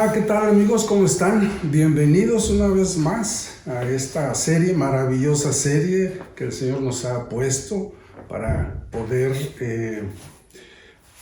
Hola, ¿qué tal amigos? ¿Cómo están? Bienvenidos una vez más a esta serie, maravillosa serie que el Señor nos ha puesto para poder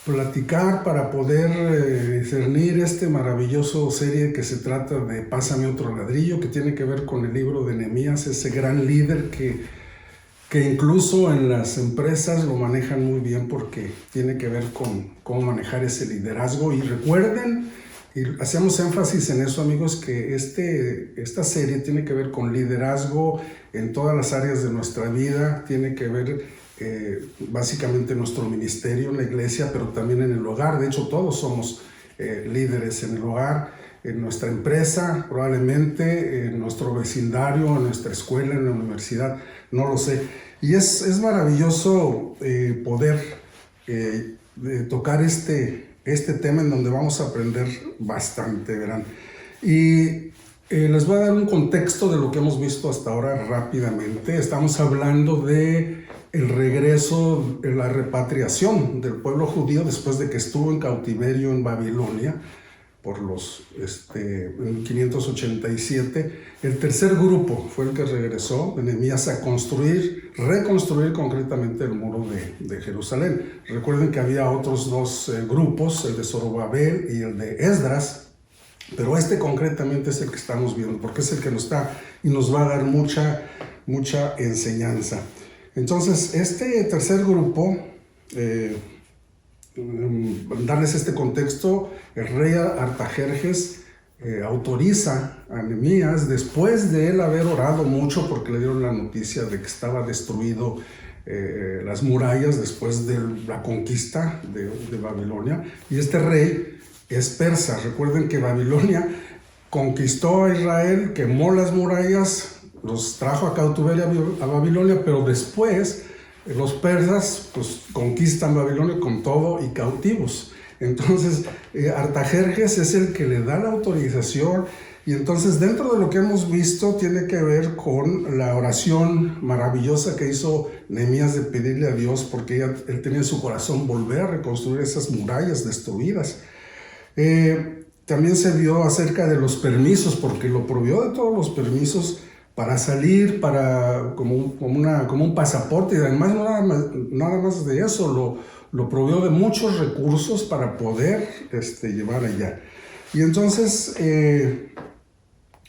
platicar, para poder discernir este maravilloso serie que se trata de Pásame otro ladrillo, que tiene que ver con el libro de Nehemías, ese gran líder que incluso en las empresas lo manejan muy bien porque tiene que ver con cómo manejar ese liderazgo. Y recuerden, y hacemos énfasis en eso, amigos, que esta serie tiene que ver con liderazgo en todas las áreas de nuestra vida, tiene que ver básicamente en nuestro ministerio, en la iglesia, pero también en el hogar. De hecho, todos somos líderes en el hogar, en nuestra empresa, probablemente en nuestro vecindario, en nuestra escuela, en la universidad, no lo sé. Y es maravilloso poder tocar este tema en donde vamos a aprender bastante, verán. Y les voy a dar un contexto de lo que hemos visto hasta ahora rápidamente. Estamos hablando de el regreso, la repatriación del pueblo judío después de que estuvo en cautiverio en Babilonia por en 587. El tercer grupo fue el que regresó de Nehemías a reconstruir concretamente el muro de Jerusalén. Recuerden que había otros dos grupos, el de Zorobabel y el de Esdras, pero concretamente es el que estamos viendo, porque es el que nos va a dar mucha enseñanza. Entonces, este tercer grupo, darles este contexto, el rey Artajerjes autoriza a Nehemías, después de él haber orado mucho porque le dieron la noticia de que estaba destruido las murallas después de la conquista de Babilonia, y este rey es persa. Recuerden que Babilonia conquistó a Israel, quemó las murallas, los trajo a cautiverio a Babilonia, pero después los persas pues conquistan Babilonia con todo y cautivos. Entonces Artajerjes es el que le da la autorización, y entonces dentro de lo que hemos visto tiene que ver con la oración maravillosa que hizo Nehemías de pedirle a Dios, porque él tenía en su corazón volver a reconstruir esas murallas destruidas. También se vio acerca de los permisos, porque lo provió de todos los permisos para salir, como un pasaporte, y además nada más de eso, lo provió de muchos recursos para poder llevar allá. Y entonces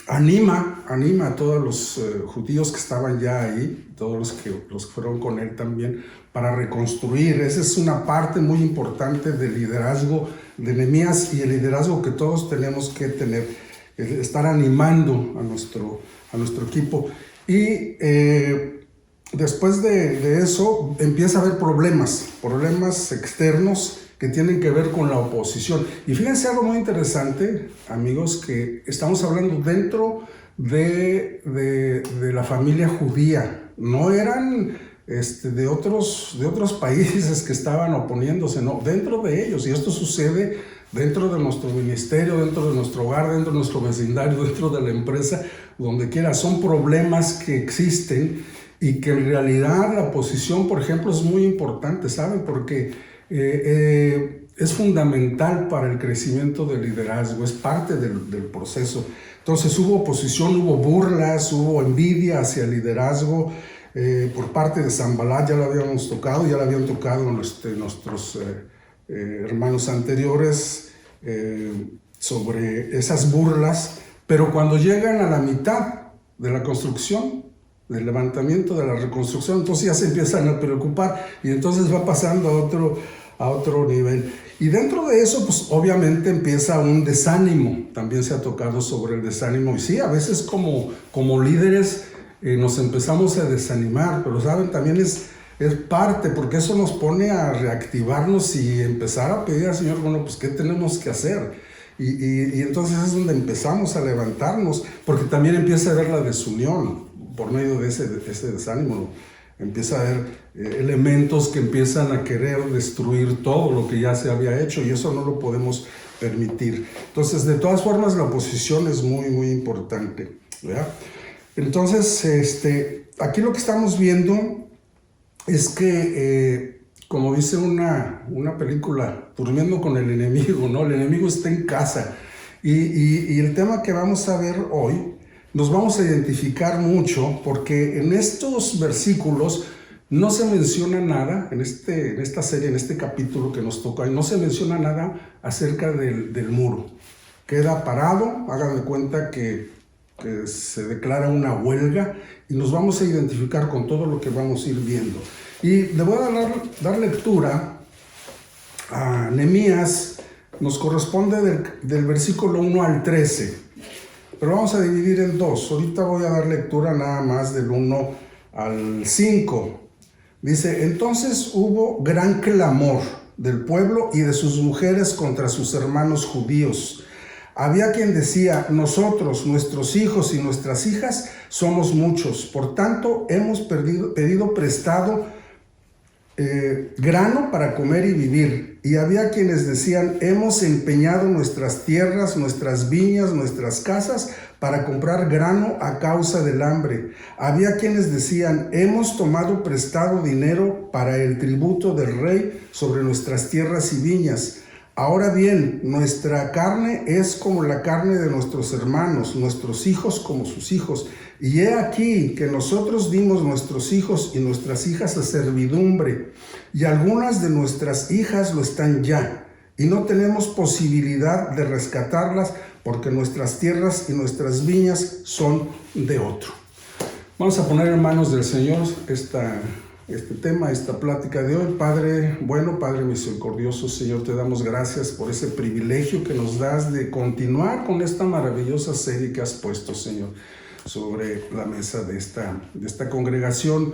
anima a todos los judíos que estaban ya ahí, todos los que fueron con él también, para reconstruir. Esa es una parte muy importante del liderazgo de Nehemías y el liderazgo que todos tenemos que tener, estar animando a nuestro equipo. Y después de eso empieza a haber problemas externos que tienen que ver con la oposición. Y fíjense algo muy interesante, amigos, que estamos hablando dentro de la familia judía. No eran de otros países que estaban oponiéndose, no, dentro de ellos. Y esto sucede dentro de nuestro ministerio, dentro de nuestro hogar, dentro de nuestro vecindario, dentro de la empresa, donde quiera. Son problemas que existen y que en realidad la oposición, por ejemplo, es muy importante, ¿saben? Porque es fundamental para el crecimiento del liderazgo, es parte del proceso. Entonces hubo oposición, hubo burlas, hubo envidia hacia el liderazgo por parte de Sanballat. Ya lo habíamos tocado, ya lo habían tocado nuestros hermanos anteriores sobre esas burlas, pero cuando llegan a la mitad de la construcción, del levantamiento, de la reconstrucción, entonces ya se empiezan a preocupar y entonces va pasando a otro nivel. Y dentro de eso, pues obviamente empieza un desánimo. También se ha tocado sobre el desánimo. Y sí, a veces como líderes nos empezamos a desanimar, pero saben, también es parte, porque eso nos pone a reactivarnos y empezar a pedir al Señor, bueno, pues ¿qué tenemos que hacer? Y entonces es donde empezamos a levantarnos, porque también empieza a haber la desunión por medio de ese desánimo. Empieza a haber elementos que empiezan a querer destruir todo lo que ya se había hecho, y eso no lo podemos permitir. Entonces, de todas formas, la oposición es muy, muy importante, ¿verdad? Entonces, aquí lo que estamos viendo es que, como dice una película, durmiendo con el enemigo, ¿no? El enemigo está en casa. Y el tema que vamos a ver hoy, nos vamos a identificar mucho porque en estos versículos no se menciona nada, en esta serie, en este capítulo que nos toca, no se menciona nada acerca del muro. Queda parado, hagan de cuenta que se declara una huelga y nos vamos a identificar con todo lo que vamos a ir viendo. Y le voy a dar lectura a Nehemías, nos corresponde del versículo 1 al 13, pero vamos a dividir en dos. Ahorita voy a dar lectura nada más del 1 al 5. Dice: entonces hubo gran clamor del pueblo y de sus mujeres contra sus hermanos judíos. Había quien decía: nosotros, nuestros hijos y nuestras hijas somos muchos, por tanto hemos pedido prestado grano para comer y vivir. Y había quienes decían: hemos empeñado nuestras tierras, nuestras viñas, nuestras casas para comprar grano a causa del hambre. Había quienes decían: hemos tomado prestado dinero para el tributo del rey sobre nuestras tierras y viñas. Ahora bien, nuestra carne es como la carne de nuestros hermanos, nuestros hijos como sus hijos. Y he aquí que nosotros dimos nuestros hijos y nuestras hijas a servidumbre, y algunas de nuestras hijas lo están ya, y no tenemos posibilidad de rescatarlas porque nuestras tierras y nuestras viñas son de otro. Vamos a poner en manos del Señor este tema, esta plática de hoy. Padre bueno, Padre misericordioso, Señor, te damos gracias por ese privilegio que nos das de continuar con esta maravillosa serie que has puesto, Señor, sobre la mesa de esta congregación.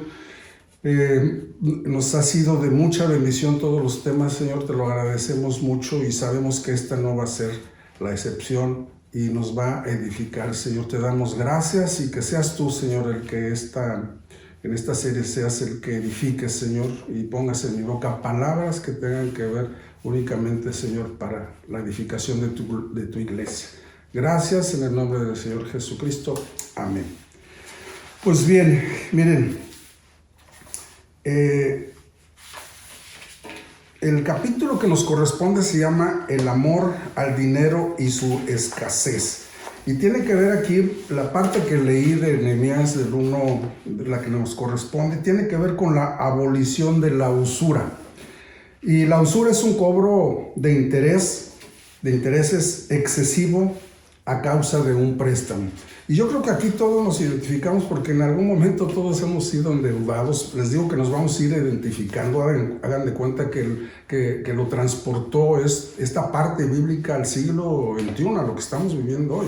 Nos ha sido de mucha bendición todos los temas, Señor, te lo agradecemos mucho y sabemos que esta no va a ser la excepción y nos va a edificar, Señor. Te damos gracias y que seas tú, Señor, el que en esta serie seas el que edifique, Señor, y pongas en mi boca palabras que tengan que ver únicamente, Señor, para la edificación de tu iglesia. Gracias en el nombre del Señor Jesucristo. Amén. Pues bien, miren, el capítulo que nos corresponde se llama El amor al dinero y su escasez. Y tiene que ver aquí, la parte que leí de Nehemías del 1, de la que nos corresponde, tiene que ver con la abolición de la usura. Y la usura es un cobro de intereses excesivo a causa de un préstamo. Y yo creo que aquí todos nos identificamos porque en algún momento todos hemos sido endeudados. Les digo que nos vamos a ir identificando. Hagan de cuenta que lo transportó esta parte bíblica al siglo XXI, a lo que estamos viviendo hoy.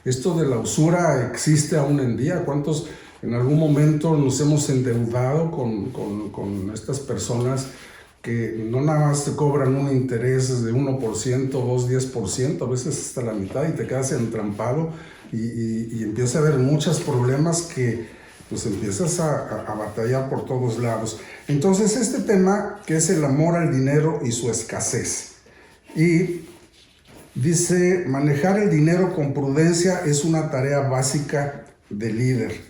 Esto de la usura existe aún en día. ¿Cuántos en algún momento nos hemos endeudado con estas personas que no nada más te cobran un interés de 1%, 2%, 10%, a veces hasta la mitad, y te quedas entrampado y empieza a haber muchos problemas que pues empiezas a batallar por todos lados? Entonces este tema, que es el amor al dinero y su escasez, y dice: manejar el dinero con prudencia es una tarea básica del líder.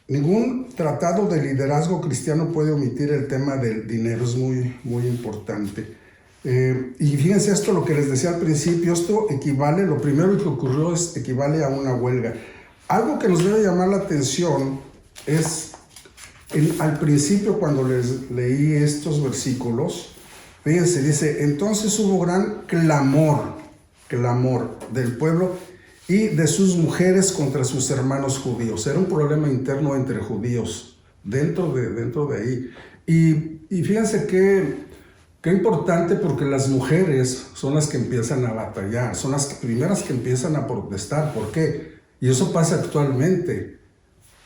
Ningún tratado de liderazgo cristiano puede omitir el tema del dinero, es muy, muy importante. Y fíjense esto, lo que les decía al principio, esto equivale, lo primero que ocurrió equivale a una huelga. Algo que nos debe llamar la atención es, al principio cuando les leí estos versículos, fíjense, dice: entonces hubo gran clamor del pueblo y de sus mujeres contra sus hermanos judíos. Era un problema interno entre judíos, dentro de ahí. Y fíjense qué importante, porque las mujeres son las que empiezan a batallar, son las primeras que empiezan a protestar. ¿Por qué? Y eso pasa actualmente,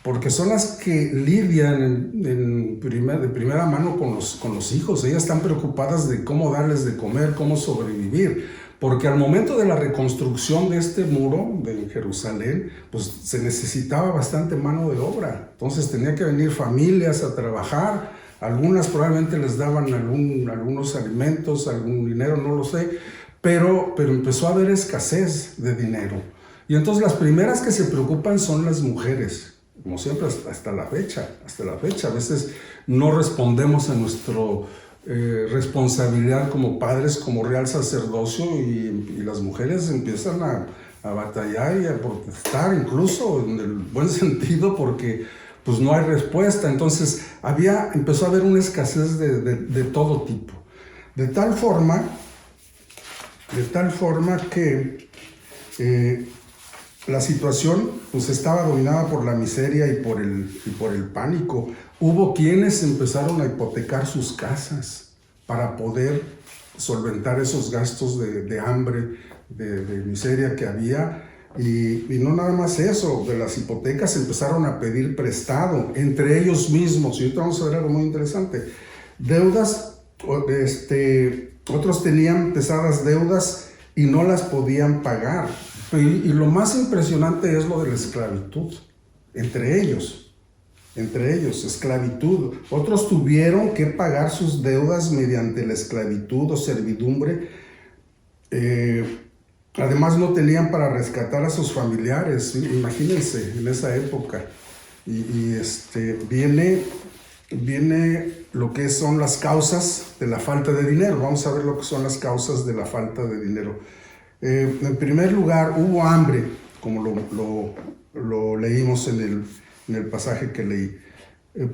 porque son las que lidian de primera mano con los hijos. Ellas están preocupadas de cómo darles de comer, cómo sobrevivir. Porque al momento de la reconstrucción de este muro de Jerusalén, pues se necesitaba bastante mano de obra. Entonces tenía que venir familias a trabajar. Algunas probablemente les daban algunos alimentos, algún dinero, no lo sé. Pero empezó a haber escasez de dinero. Y entonces las primeras que se preocupan son las mujeres. Como siempre, hasta la fecha. A veces no respondemos a nuestro responsabilidad como padres, como real sacerdocio, y las mujeres empiezan a batallar y a protestar, incluso en el buen sentido, porque pues no hay respuesta. Entonces empezó a haber una escasez de todo tipo. De tal forma que la situación pues estaba dominada por la miseria y por el pánico. Hubo quienes empezaron a hipotecar sus casas para poder solventar esos gastos de hambre, de miseria que había. Y no nada más eso, de las hipotecas empezaron a pedir prestado entre ellos mismos. Y ahorita vamos a ver algo muy interesante. Deudas, otros tenían pesadas deudas y no las podían pagar. Y lo más impresionante es lo de la esclavitud, entre ellos, esclavitud. Otros tuvieron que pagar sus deudas mediante la esclavitud o servidumbre. Además no tenían para rescatar a sus familiares, imagínense, en esa época. Viene lo que son las causas de la falta de dinero. Vamos a ver lo que son las causas de la falta de dinero. En primer lugar, hubo hambre, como lo leímos en el pasaje que leí.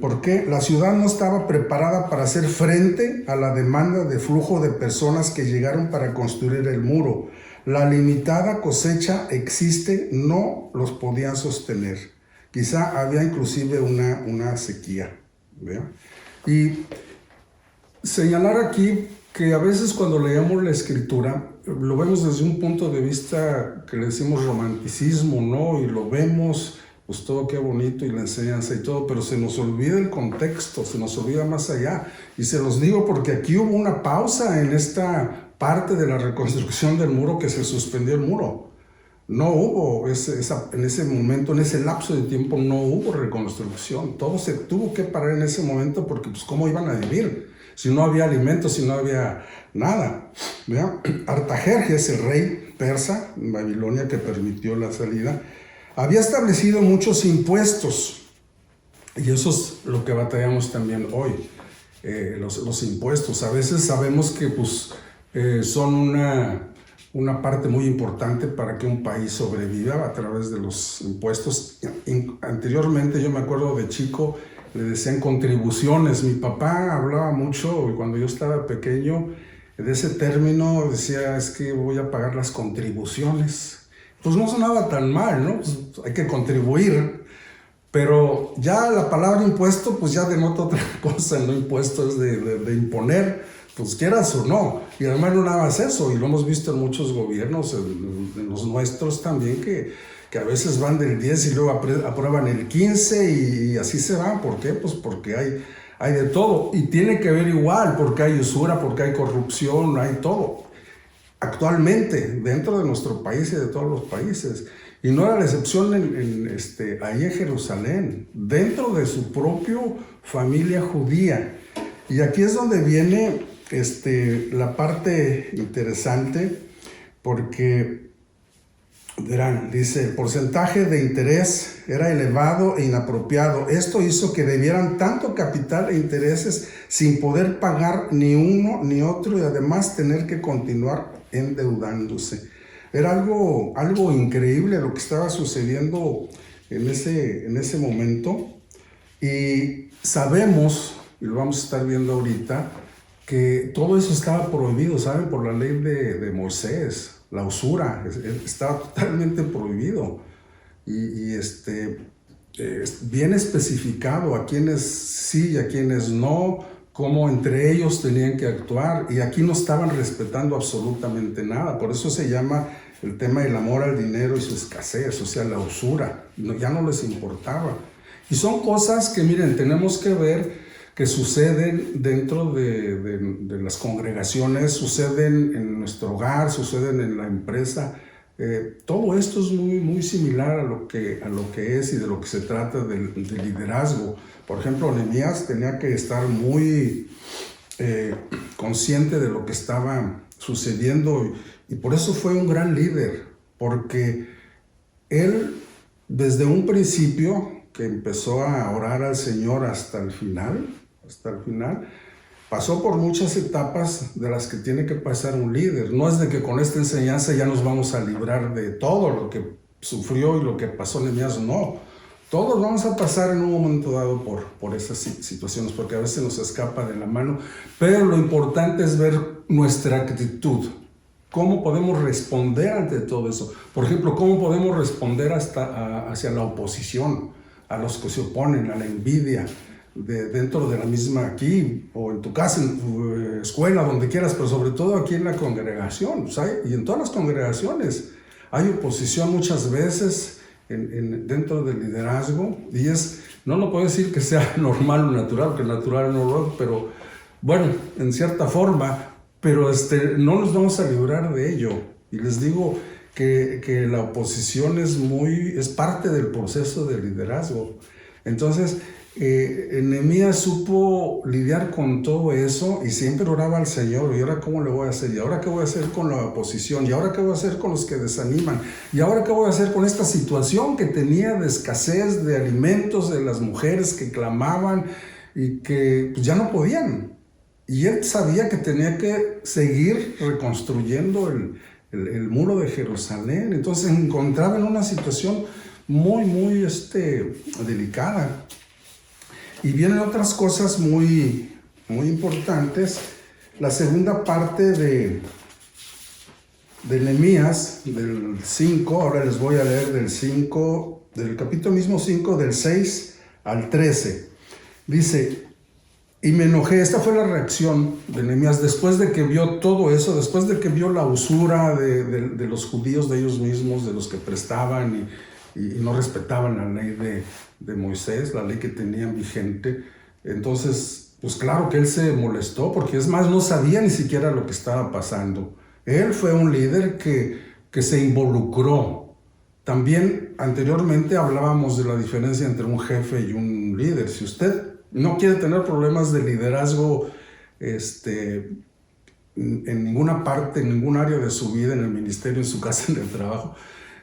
¿Por qué? La ciudad no estaba preparada para hacer frente a la demanda de flujo de personas que llegaron para construir el muro. La limitada cosecha existe, no los podían sostener. Quizá había inclusive una sequía, ¿verdad? Y señalar aquí que a veces cuando leemos la Escritura, lo vemos desde un punto de vista que le decimos romanticismo, ¿no? Y lo vemos, pues todo qué bonito y la enseñanza y todo, pero se nos olvida el contexto, se nos olvida más allá. Y se los digo porque aquí hubo una pausa en esta parte de la reconstrucción del muro, que se suspendió el muro. No hubo, en ese momento, en ese lapso de tiempo, no hubo reconstrucción. Todo se tuvo que parar en ese momento porque, pues, ¿cómo iban a vivir? Si no había alimentos, si no había nada. ¿Verdad? Artajerjes, el rey persa en Babilonia, que permitió la salida, había establecido muchos impuestos. Y eso es lo que batallamos también hoy, los impuestos. A veces sabemos que pues, son una parte muy importante para que un país sobreviva a través de los impuestos. Anteriormente, yo me acuerdo de chico, le decían contribuciones. Mi papá hablaba mucho, cuando yo estaba pequeño, de ese término. Decía, es que voy a pagar las contribuciones. Pues no sonaba tan mal, ¿no? Pues hay que contribuir. Pero ya la palabra impuesto, pues ya denota otra cosa, ¿no? Impuesto es de imponer, pues quieras o no. Y además no nada más eso, y lo hemos visto en muchos gobiernos, en los nuestros también, que a veces van del 10 y luego aprueban el 15 y así se van. ¿Por qué? Pues porque hay de todo. Y tiene que ver igual, porque hay usura, porque hay corrupción, hay todo. Actualmente, dentro de nuestro país y de todos los países. Y no era la excepción ahí en Jerusalén, dentro de su propia familia judía. Y aquí es donde viene la parte interesante, porque verán, dice, el porcentaje de interés era elevado e inapropiado. Esto hizo que debieran tanto capital e intereses sin poder pagar ni uno ni otro, y además tener que continuar endeudándose. Era algo increíble lo que estaba sucediendo en ese momento. Y sabemos, y lo vamos a estar viendo ahorita, que todo eso estaba prohibido, ¿saben? Por la ley de Moisés. La usura estaba totalmente prohibido. Y bien especificado a quienes sí y a quienes no, cómo entre ellos tenían que actuar, y aquí no estaban respetando absolutamente nada. Por eso se llama el tema del amor al dinero y su escasez, o sea, la usura. Ya no les importaba. Y son cosas que, miren, tenemos que ver que suceden dentro de las congregaciones, suceden en nuestro hogar, suceden en la empresa. Todo esto es muy, muy similar a lo que es y de lo que se trata del liderazgo. Por ejemplo, Nehemías tenía que estar muy consciente de lo que estaba sucediendo, y por eso fue un gran líder, porque él desde un principio que empezó a orar al Señor hasta el final, pasó por muchas etapas de las que tiene que pasar un líder. No es de que con esta enseñanza ya nos vamos a librar de todo lo que sufrió y lo que pasó Nehemías, no. Todos vamos a pasar en un momento dado por esas situaciones, porque a veces nos escapa de la mano, pero lo importante es ver nuestra actitud. ¿Cómo podemos responder ante todo eso? Por ejemplo, ¿cómo podemos responder hacia la oposición, a los que se oponen, a la envidia, dentro de la misma aquí, o en tu casa, en tu escuela, donde quieras, pero sobre todo aquí en la congregación, ¿sabes? Y en todas las congregaciones hay oposición muchas veces dentro del liderazgo, y no lo puedo decir que sea normal o natural, que natural no lo es, pero bueno, en cierta forma, pero no nos vamos a librar de ello. Y les digo que la oposición es parte del proceso de liderazgo. Entonces, Nehemías supo lidiar con todo eso y siempre oraba al Señor. ¿Y ahora cómo le voy a hacer? ¿Y ahora qué voy a hacer con la oposición? ¿Y ahora qué voy a hacer con los que desaniman? ¿Y ahora qué voy a hacer con esta situación que tenía de escasez de alimentos, de las mujeres que clamaban y que pues, ya no podían? Y él sabía que tenía que seguir reconstruyendo el muro de Jerusalén. Entonces se encontraba en una situación muy, muy delicada. Y vienen otras cosas muy, muy importantes. La segunda parte de Nehemías, del 5, ahora les voy a leer del capítulo mismo 5, del 6 al 13. Dice: y me enojé. Esta fue la reacción de Nehemías después de que vio todo eso, después de que vio la usura de los judíos, de ellos mismos, de los que prestaban y no respetaban la ley de Moisés, la ley que tenían vigente. Entonces, pues claro que él se molestó, porque es más, no sabía ni siquiera lo que estaba pasando. Él fue un líder que se involucró. También anteriormente hablábamos de la diferencia entre un jefe y un líder. Si usted no quiere tener problemas de liderazgo en ninguna parte, en ningún área de su vida, en el ministerio, en su casa, en el trabajo,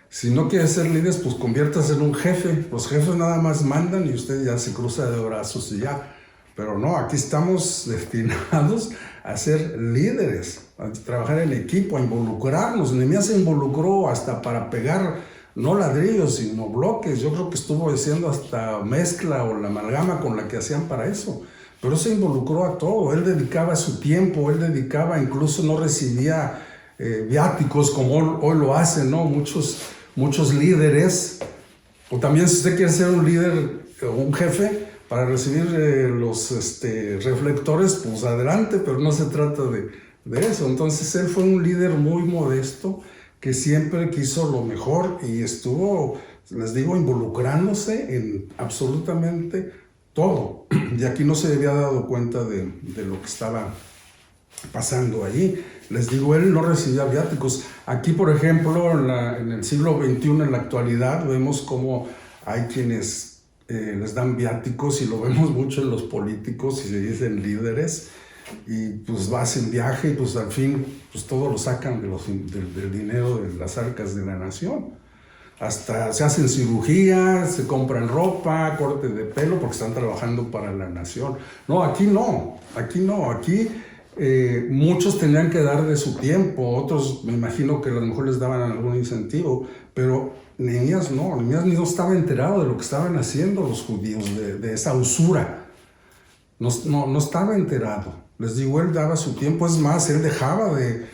si no quiere ser líder, pues conviértase en un jefe. Los jefes nada más mandan y usted ya se cruza de brazos y ya. Pero no, aquí estamos destinados a ser líderes, a trabajar en equipo, a involucrarnos. Nehemías se involucró hasta para pegar, no ladrillos, sino bloques. Yo creo que estuvo haciendo hasta mezcla o la amalgama con la que hacían para eso. Pero se involucró a todo. Él dedicaba su tiempo, incluso no recibía viáticos como hoy lo hacen, ¿no? Muchos líderes, o también si usted quiere ser un líder o un jefe, para recibir los reflectores, pues adelante, pero no se trata de eso. Entonces él fue un líder muy modesto, que siempre quiso lo mejor y estuvo, les digo, involucrándose en absolutamente todo. Y aquí no se había dado cuenta de lo que estaba pasando allí. Les digo, él no recibía viáticos. Aquí, por ejemplo, en el siglo XXI, en la actualidad, vemos cómo hay quienes les dan viáticos, y lo vemos mucho en los políticos y se dicen líderes, y pues vas en viaje y pues al fin pues todo lo sacan del dinero de las arcas de la nación. Hasta se hacen cirugía, se compran ropa, corte de pelo, porque están trabajando para la nación. No, aquí muchos tenían que dar de su tiempo, otros me imagino que a lo mejor les daban algún incentivo, pero Nehemías no estaba enterado de lo que estaban haciendo los judíos, de esa usura. No estaba enterado. Les digo, él daba su tiempo, es más, él dejaba de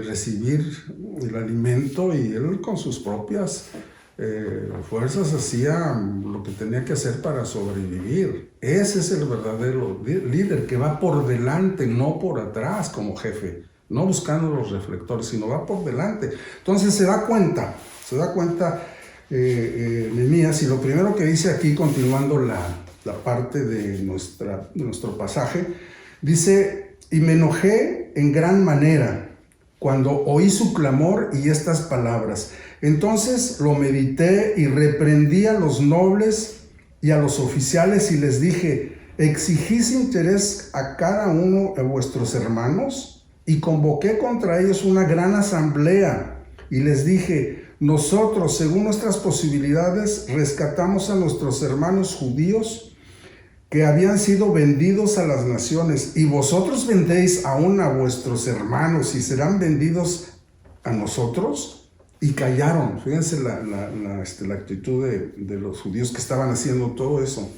recibir el alimento y él con sus propias fuerzas hacía lo que tenía que hacer para sobrevivir. Ese es el verdadero líder, que va por delante, no por atrás como jefe, no buscando los reflectores, sino va por delante. Entonces se da cuenta Nehemías, y lo primero que dice aquí, continuando la parte de nuestro pasaje, dice: y me enojé en gran manera cuando oí su clamor y estas palabras. Entonces lo medité y reprendí a los nobles y a los oficiales y les dije: ¿exigís interés a cada uno de vuestros hermanos? Y convoqué contra ellos una gran asamblea y les dije: nosotros, según nuestras posibilidades, rescatamos a nuestros hermanos judíos que habían sido vendidos a las naciones, y vosotros vendéis aún a vuestros hermanos y serán vendidos a nosotros. Y callaron. Fíjense la actitud de los judíos que estaban haciendo todo eso.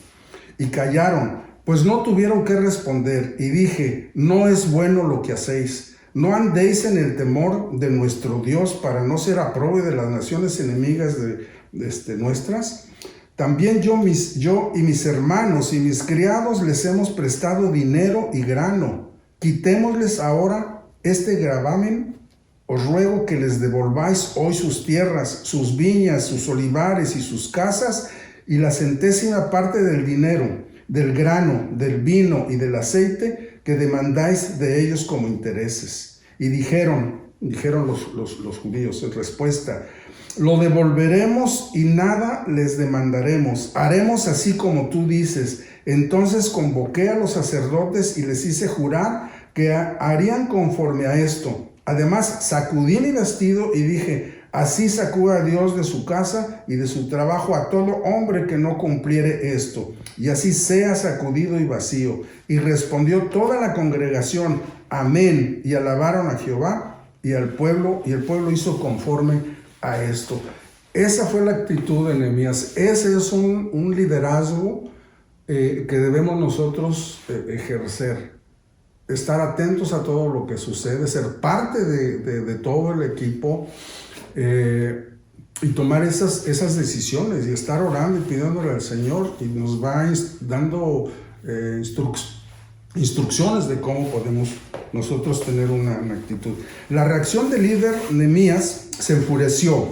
Y callaron, pues no tuvieron que responder. Y dije, no es bueno lo que hacéis. No andéis en el temor de nuestro Dios para no ser aprobado de las naciones enemigas de nuestras. También yo y mis hermanos y mis criados les hemos prestado dinero y grano. Quitémosles ahora este gravamen. Os ruego que les devolváis hoy sus tierras, sus viñas, sus olivares y sus casas, y la centésima parte del dinero, del grano, del vino y del aceite que demandáis de ellos como intereses. Y dijeron los judíos en respuesta, lo devolveremos y nada les demandaremos. Haremos así como tú dices. Entonces convoqué a los sacerdotes y les hice jurar que harían conforme a esto. Además, sacudí mi vestido y dije, así sacuda Dios de su casa y de su trabajo a todo hombre que no cumpliere esto, y así sea sacudido y vacío. Y respondió toda la congregación, amén, y alabaron a Jehová y al pueblo, y el pueblo hizo conforme a esto. Esa fue la actitud de Nehemías. Ese es un liderazgo que debemos nosotros ejercer. Estar atentos a todo lo que sucede, ser parte de todo el equipo y tomar esas decisiones y estar orando y pidiéndole al Señor, y nos va dando instrucciones de cómo podemos nosotros tener una actitud. La reacción del líder Nehemías se enfureció,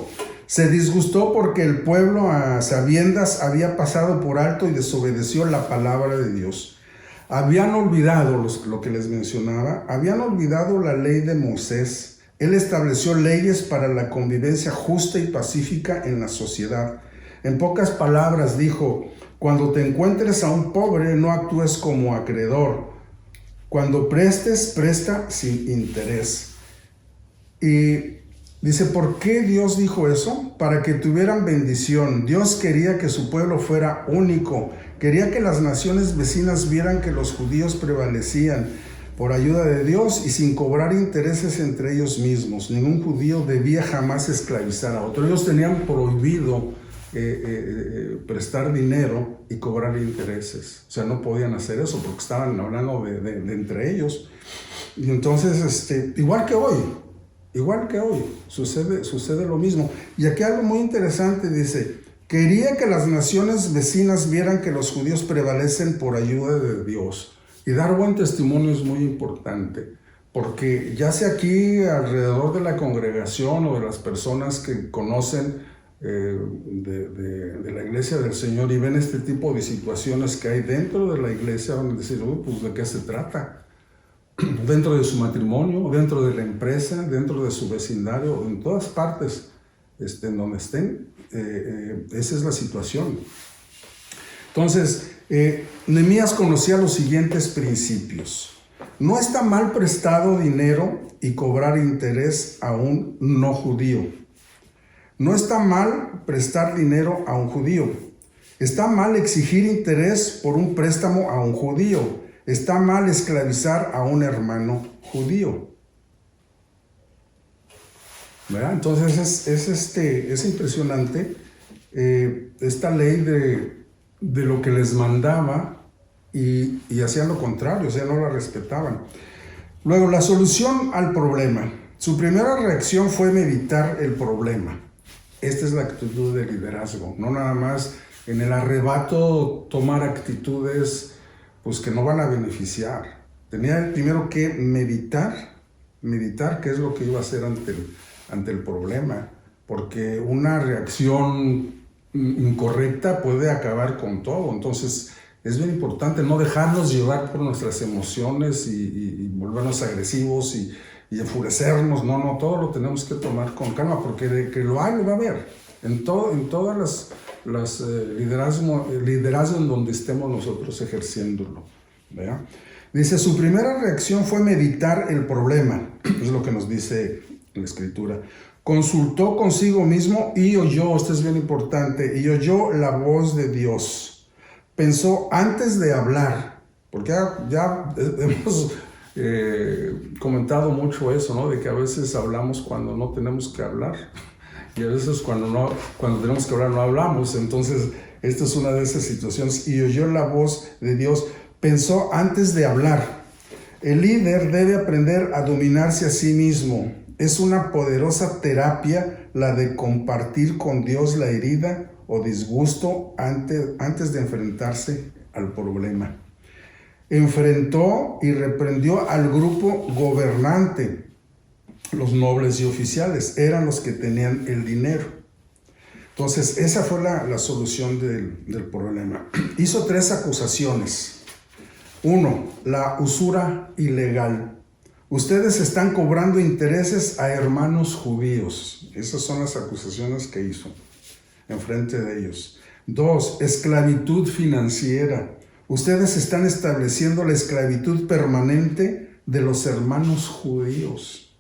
se disgustó porque el pueblo a sabiendas había pasado por alto y desobedeció la palabra de Dios. Habían olvidado lo que les mencionaba, habían olvidado la ley de Moisés. Él estableció leyes para la convivencia justa y pacífica en la sociedad. En pocas palabras dijo, cuando te encuentres a un pobre, no actúes como acreedor. Cuando prestes, presta sin interés. Y dice, ¿por qué Dios dijo eso? Para que tuvieran bendición. Dios quería que su pueblo fuera único. Quería que las naciones vecinas vieran que los judíos prevalecían por ayuda de Dios y sin cobrar intereses entre ellos mismos. Ningún judío debía jamás esclavizar a otro. Ellos tenían prohibido prestar dinero y cobrar intereses. O sea, no podían hacer eso porque estaban hablando de entre ellos. Y entonces, igual que hoy, sucede lo mismo. Y aquí algo muy interesante dice, quería que las naciones vecinas vieran que los judíos prevalecen por ayuda de Dios. Y dar buen testimonio es muy importante, porque ya sea aquí alrededor de la congregación o de las personas que conocen de la iglesia del Señor y ven este tipo de situaciones que hay dentro de la iglesia, van a decir, pues ¿de qué se trata? Dentro de su matrimonio, dentro de la empresa, dentro de su vecindario, en todas partes en donde estén, esa es la situación. Entonces, Nehemías conocía los siguientes principios. No está mal prestado dinero y cobrar interés a un no judío. No está mal prestar dinero a un judío. Está mal exigir interés por un préstamo a un judío. Está mal esclavizar a un hermano judío. ¿Verdad? Entonces es impresionante esta ley de lo que les mandaba y hacían lo contrario, o sea, no la respetaban. Luego, la solución al problema. Su primera reacción fue meditar el problema. Esta es la actitud de liderazgo, no nada más en el arrebato tomar actitudes pues que no van a beneficiar. Tenía primero que meditar qué es lo que iba a hacer ante el problema, porque una reacción incorrecta puede acabar con todo. Entonces es bien importante no dejarnos llevar por nuestras emociones y volvernos agresivos y enfurecernos. No, todo lo tenemos que tomar con calma, porque de que lo hay, lo va a haber en todas las liderazgo en donde estemos nosotros ejerciéndolo, ¿verdad? Dice, su primera reacción fue meditar el problema, es lo que nos dice la Escritura. Consultó consigo mismo y oyó, esto es bien importante, y oyó la voz de Dios. pensó antes de hablar, porque ya hemos comentado mucho eso, ¿no? De que a veces hablamos cuando no tenemos que hablar y a veces cuando tenemos que hablar no hablamos. Entonces esta es una de esas situaciones. Y oyó la voz de Dios, pensó antes de hablar. El líder debe aprender a dominarse a sí mismo. Es una poderosa terapia la de compartir con Dios la herida o disgusto antes de enfrentarse al problema. Enfrentó y reprendió al grupo gobernante. Los nobles y oficiales eran los que tenían el dinero. Entonces, esa fue la solución del problema. Hizo 3 acusaciones. 1. La usura ilegal. Ustedes están cobrando intereses a hermanos judíos. Esas son las acusaciones que hizo en frente de ellos. 2. Esclavitud financiera. Ustedes están estableciendo la esclavitud permanente de los hermanos judíos.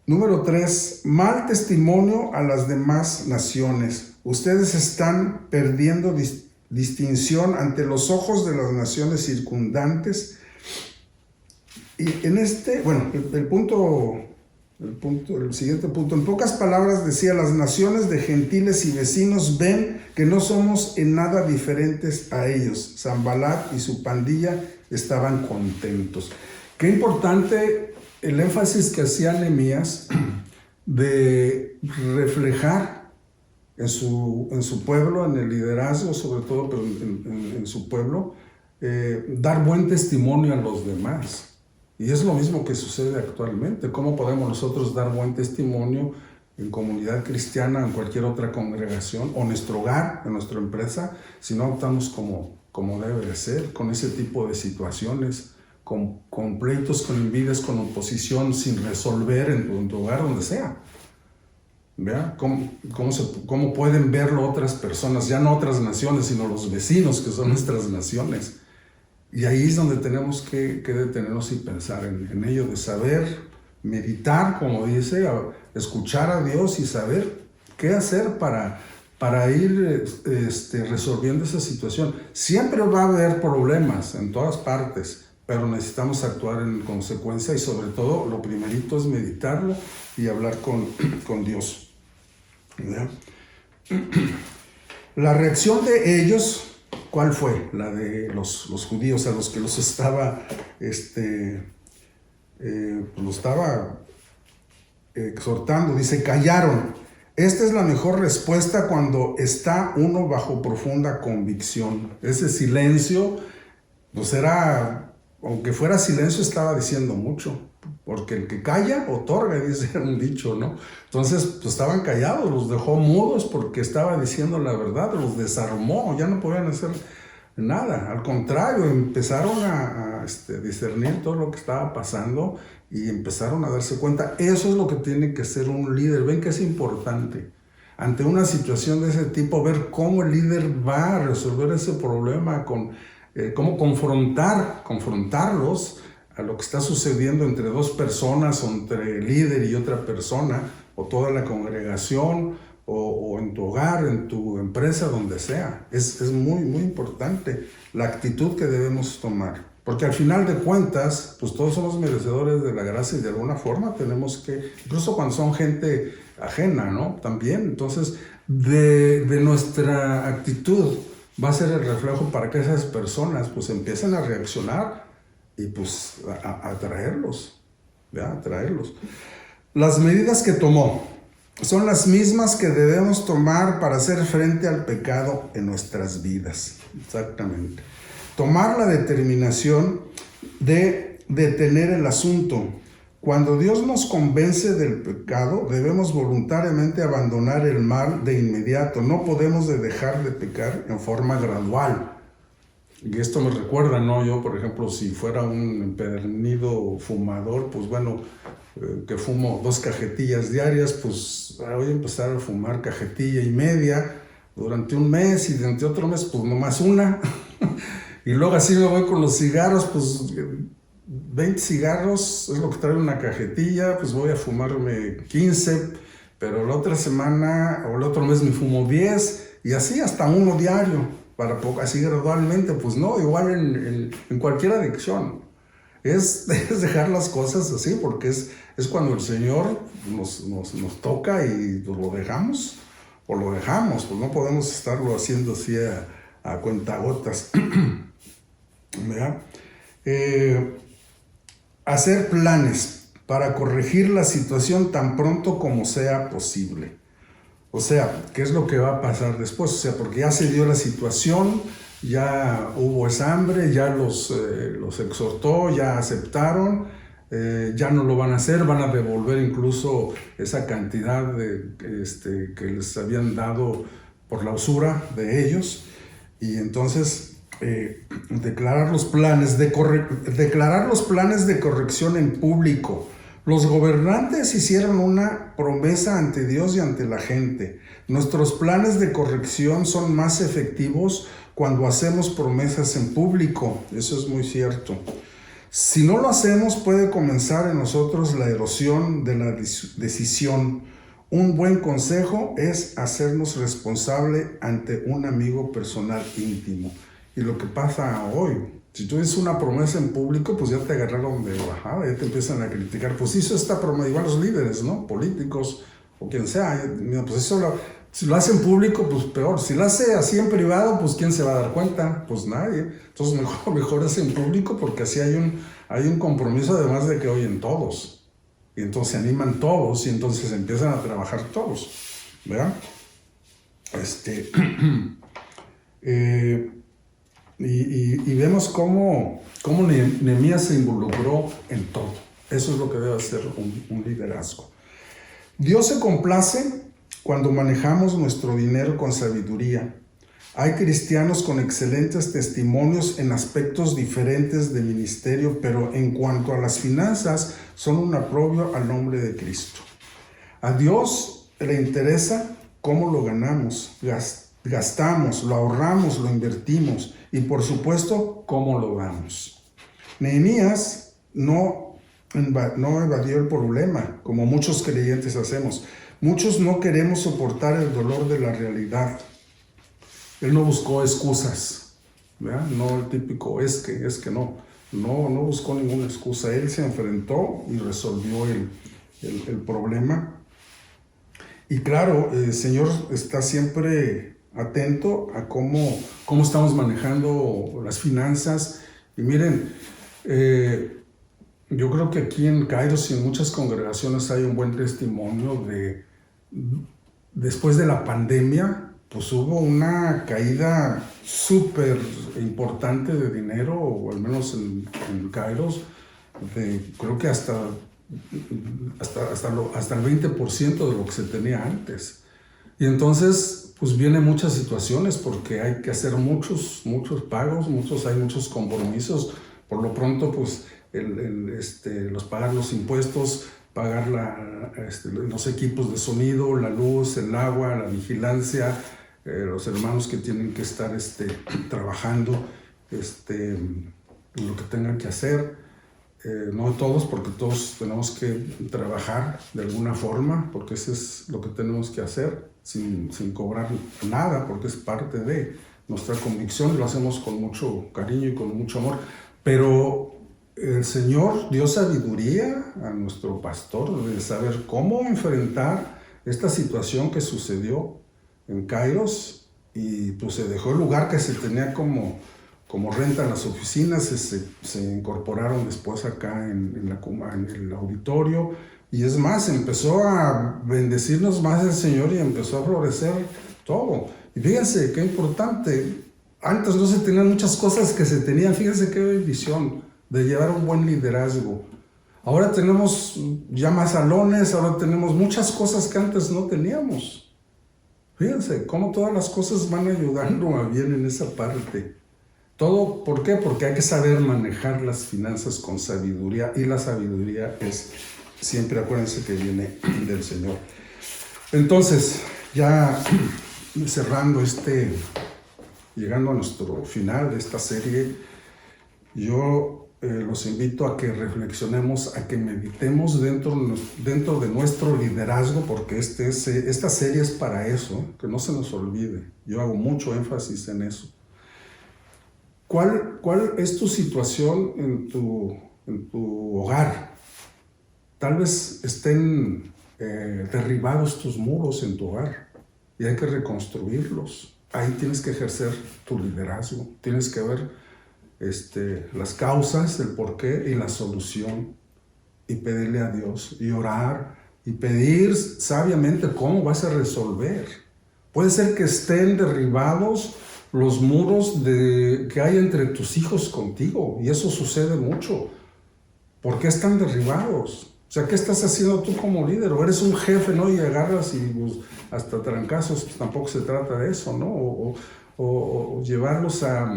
Número 3. Mal testimonio a las demás naciones. Ustedes están perdiendo distinción ante los ojos de las naciones circundantes. Y en el siguiente punto, en pocas palabras decía, las naciones de gentiles y vecinos ven que no somos en nada diferentes a ellos. Sanbalat y su pandilla estaban contentos. Qué importante el énfasis que hacía Nehemías de reflejar en su pueblo, en el liderazgo sobre todo, pero en su pueblo, dar buen testimonio a los demás. Y es lo mismo que sucede actualmente. ¿Cómo podemos nosotros dar buen testimonio en comunidad cristiana, en cualquier otra congregación, o en nuestro hogar, en nuestra empresa, si no actuamos como debe de ser, con ese tipo de situaciones, con pleitos, con envidias, con oposición, sin resolver en tu hogar, donde sea? ¿Vea? ¿Cómo pueden verlo otras personas? Ya no otras naciones, sino los vecinos, que son nuestras naciones. Y ahí es donde tenemos que detenernos y pensar en ello, de saber meditar, como dice, escuchar a Dios y saber qué hacer para ir resolviendo esa situación. Siempre va a haber problemas en todas partes, pero necesitamos actuar en consecuencia y sobre todo lo primerito es meditarlo y hablar con Dios. ¿Verdad? La reacción de ellos, ¿cuál fue? La de los judíos a los que los estaba exhortando. Dice, callaron. Esta es la mejor respuesta cuando está uno bajo profunda convicción. Ese silencio, pues aunque fuera silencio, estaba diciendo mucho. Porque el que calla, otorga, dice un dicho, ¿no? Entonces, pues estaban callados, los dejó mudos porque estaba diciendo la verdad, los desarmó, ya no podían hacer nada. Al contrario, empezaron a discernir todo lo que estaba pasando y empezaron a darse cuenta. Eso es lo que tiene que ser un líder. Ven que es importante. Ante una situación de ese tipo, ver cómo el líder va a resolver ese problema, cómo confrontarlos a lo que está sucediendo entre dos personas, o entre el líder y otra persona, o toda la congregación, o en tu hogar, en tu empresa, donde sea. Es muy, muy importante la actitud que debemos tomar. Porque al final de cuentas, pues todos somos merecedores de la gracia y de alguna forma tenemos que, incluso cuando son gente ajena, ¿no? También, entonces, de nuestra actitud va a ser el reflejo para que esas personas pues empiecen a reaccionar y pues a traerlos, ¿ya? A traerlos. Las medidas que tomó son las mismas que debemos tomar para hacer frente al pecado en nuestras vidas. Exactamente. Tomar la determinación de detener el asunto. Cuando Dios nos convence del pecado, debemos voluntariamente abandonar el mal de inmediato. No podemos dejar de pecar en forma gradual. Y esto me recuerda, ¿no? Yo, por ejemplo, si fuera un empedernido fumador, pues bueno, que fumo 2 cajetillas diarias, pues voy a empezar a fumar cajetilla y media durante un mes, y durante otro mes, pues nomás una. Y luego así me voy con los cigarros, pues 20 cigarros es lo que trae una cajetilla, pues voy a fumarme 15, pero la otra semana o el otro mes me fumo 10, y así hasta uno diario. para poco, así gradualmente, pues no, igual en cualquier adicción. Es dejar las cosas así, porque es cuando el Señor nos toca y lo dejamos, o lo dejamos, pues no podemos estarlo haciendo así a cuentagotas. ¿Verdad? Hacer planes para corregir la situación tan pronto como sea posible. O sea, ¿qué es lo que va a pasar después? O sea, porque ya se dio la situación, ya hubo esa hambre, ya los exhortó, ya aceptaron, ya no lo van a hacer, van a devolver incluso esa cantidad que les habían dado por la usura de ellos. Y entonces declarar los planes de corrección en público. Los gobernantes hicieron una promesa ante Dios y ante la gente. Nuestros planes de corrección son más efectivos cuando hacemos promesas en público. Eso es muy cierto. Si no lo hacemos, puede comenzar en nosotros la erosión de la decisión. Un buen consejo es hacernos responsable ante un amigo personal íntimo. Y lo que pasa hoy, si tú dices una promesa en público, pues ya te agarraron de bajada, ya te empiezan a criticar. Pues hizo esta promesa, igual los líderes, ¿no? Políticos o quien sea. Pues eso si lo hace en público, pues peor. Si lo hace así en privado, pues ¿quién se va a dar cuenta? Pues nadie. Entonces mejor es en público, porque así hay un compromiso, además de que oyen todos. Y entonces se animan todos y entonces empiezan a trabajar todos, ¿verdad? Y vemos cómo Nehemías se involucró en todo. Eso es lo que debe ser un liderazgo. Dios se complace cuando manejamos nuestro dinero con sabiduría. Hay cristianos con excelentes testimonios en aspectos diferentes de ministerio, pero en cuanto a las finanzas, son un aprobio al nombre de Cristo. A Dios le interesa cómo lo ganamos, gastamos, lo ahorramos, lo invertimos y, por supuesto, cómo lo damos. Nehemías no evadió el problema, como muchos creyentes hacemos. Muchos no queremos soportar el dolor de la realidad. Él no buscó excusas, ¿verdad? No el típico es que no buscó ninguna excusa. Él se enfrentó y resolvió el problema. Y claro, el Señor está siempre atento a cómo estamos manejando las finanzas. Y miren, yo creo que aquí en Kairos y en muchas congregaciones hay un buen testimonio de, después de la pandemia, pues hubo una caída súper importante de dinero, o al menos en Kairos, creo que hasta el 20% de lo que se tenía antes. Y entonces, pues vienen muchas situaciones porque hay que hacer muchos pagos, hay muchos compromisos. Por lo pronto, pues, pagar los impuestos, pagar los equipos de sonido, la luz, el agua, la vigilancia, los hermanos que tienen que estar trabajando, lo que tengan que hacer. No todos, porque todos tenemos que trabajar de alguna forma, porque eso es lo que tenemos que hacer, sin cobrar nada, porque es parte de nuestra convicción. Lo hacemos con mucho cariño y con mucho amor. Pero el Señor dio sabiduría a nuestro pastor de saber cómo enfrentar esta situación que sucedió en Kairos, y pues se dejó el lugar que se tenía como renta en las oficinas, se incorporaron después acá en el auditorio, y es más, empezó a bendecirnos más el Señor y empezó a florecer todo. Y fíjense qué importante, antes no se tenían muchas cosas que se tenían. Fíjense qué bendición de llevar un buen liderazgo. Ahora tenemos ya más salones, ahora tenemos muchas cosas que antes no teníamos. Fíjense cómo todas las cosas van ayudando a bien en esa parte. Todo, ¿por qué? Porque hay que saber manejar las finanzas con sabiduría, y la sabiduría es siempre, acuérdense, que viene del Señor. Entonces, ya cerrando llegando a nuestro final de esta serie, yo los invito a que reflexionemos, a que meditemos dentro de nuestro liderazgo, porque esta serie es para eso, que no se nos olvide. Yo hago mucho énfasis en eso. ¿Cuál es tu situación en tu hogar? Tal vez estén derribados tus muros en tu hogar y hay que reconstruirlos. Ahí tienes que ejercer tu liderazgo, tienes que ver las causas, el porqué y la solución, y pedirle a Dios y orar y pedir sabiamente cómo vas a resolver. Puede ser que estén derribados los muros que hay entre tus hijos contigo, y eso sucede mucho. ¿Por qué están derribados? O sea, ¿qué estás haciendo tú como líder? O eres un jefe, ¿no? Y agarras y pues, hasta trancazos, pues, tampoco se trata de eso, ¿no? O llevarlos a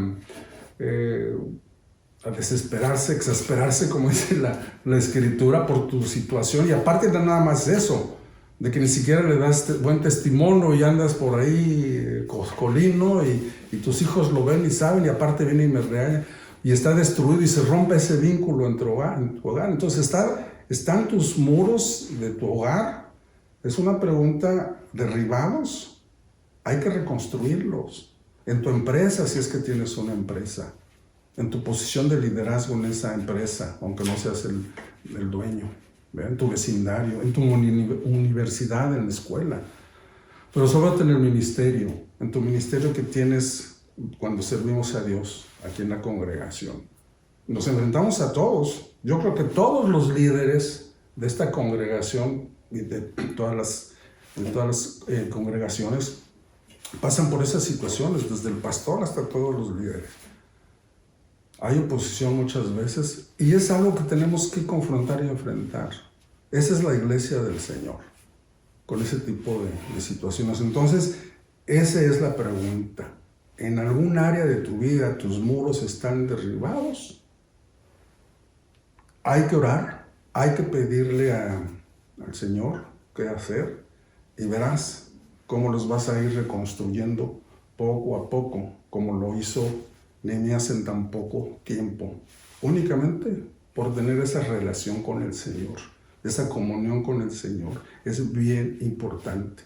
desesperarse, exasperarse, como dice la Escritura, por tu situación. Y aparte de nada más eso, de que ni siquiera le das buen testimonio y andas por ahí coscolino y tus hijos lo ven y saben, y aparte viene y me regaña, y está destruido y se rompe ese vínculo en tu hogar. Entonces, ¿están tus muros de tu hogar? Es una pregunta. ¿Derribados? Hay que reconstruirlos. En tu empresa, si es que tienes una empresa, en tu posición de liderazgo en esa empresa, aunque no seas el dueño, ¿verdad? En tu vecindario, en tu universidad, en la escuela. Pero sobre todo en el ministerio, en tu ministerio que tienes cuando servimos a Dios aquí en la congregación. Nos enfrentamos a todos. Yo creo que todos los líderes de esta congregación y de todas las congregaciones pasan por esas situaciones, desde el pastor hasta todos los líderes. Hay oposición muchas veces y es algo que tenemos que confrontar y enfrentar. Esa es la iglesia del Señor, con ese tipo de situaciones. Entonces, esa es la pregunta. ¿En algún área de tu vida tus muros están derribados? Hay que orar, hay que pedirle al Señor qué hacer y verás cómo los vas a ir reconstruyendo poco a poco, como lo hizo Nehemías en tan poco tiempo, únicamente por tener esa relación con el Señor, esa comunión con el Señor. Es bien importante.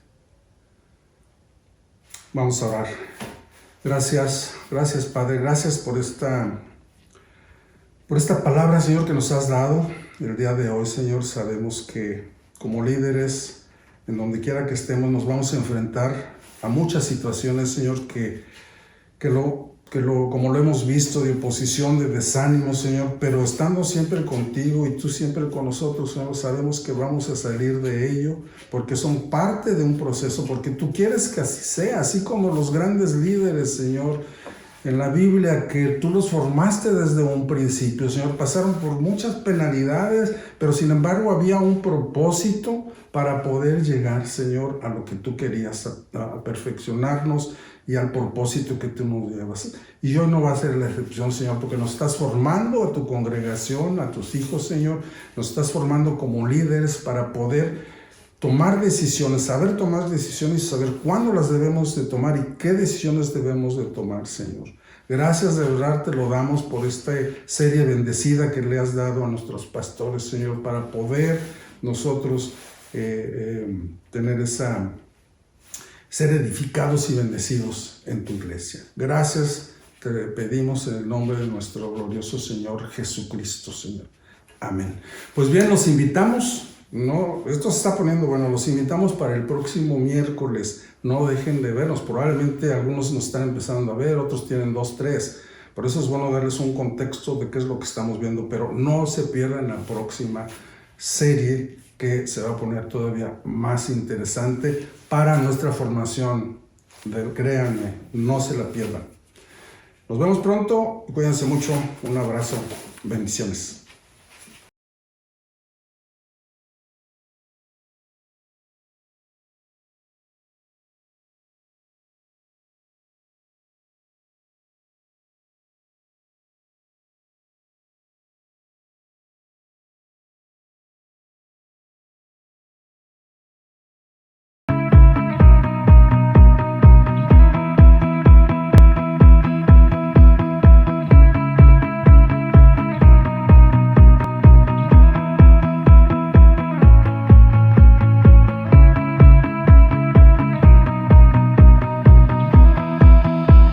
Vamos a orar. Gracias Padre, gracias por esta palabra, Señor, que nos has dado el día de hoy, Señor. Sabemos que como líderes, en donde quiera que estemos, nos vamos a enfrentar a muchas situaciones, Señor, como lo hemos visto, de oposición, de desánimo, Señor, pero estando siempre contigo y tú siempre con nosotros, Señor, sabemos que vamos a salir de ello, porque son parte de un proceso, porque tú quieres que así sea, así como los grandes líderes, Señor, en la Biblia, que tú los formaste desde un principio, Señor, pasaron por muchas penalidades, pero sin embargo había un propósito para poder llegar, Señor, a lo que tú querías, a perfeccionarnos y al propósito que tú nos llevas. Y hoy no va a ser la excepción, Señor, porque nos estás formando a tu congregación, a tus hijos, Señor, nos estás formando como líderes para poder tomar decisiones, saber tomar decisiones y saber cuándo las debemos de tomar y qué decisiones debemos de tomar, Señor. Gracias, de verdad te lo damos por esta serie bendecida que le has dado a nuestros pastores, Señor, para poder nosotros ser edificados y bendecidos en tu iglesia. Gracias, te pedimos en el nombre de nuestro glorioso Señor Jesucristo, Señor. Amén. Pues bien, los invitamos. No, esto se está poniendo bueno, los invitamos para el próximo miércoles. No dejen de vernos, probablemente algunos nos están empezando a ver, otros tienen 2, 3. Por eso es bueno darles un contexto de qué es lo que estamos viendo, pero no se pierdan la próxima serie que se va a poner todavía más interesante para nuestra formación. Créanme, no se la pierdan. Nos vemos pronto, cuídense mucho, un abrazo, bendiciones.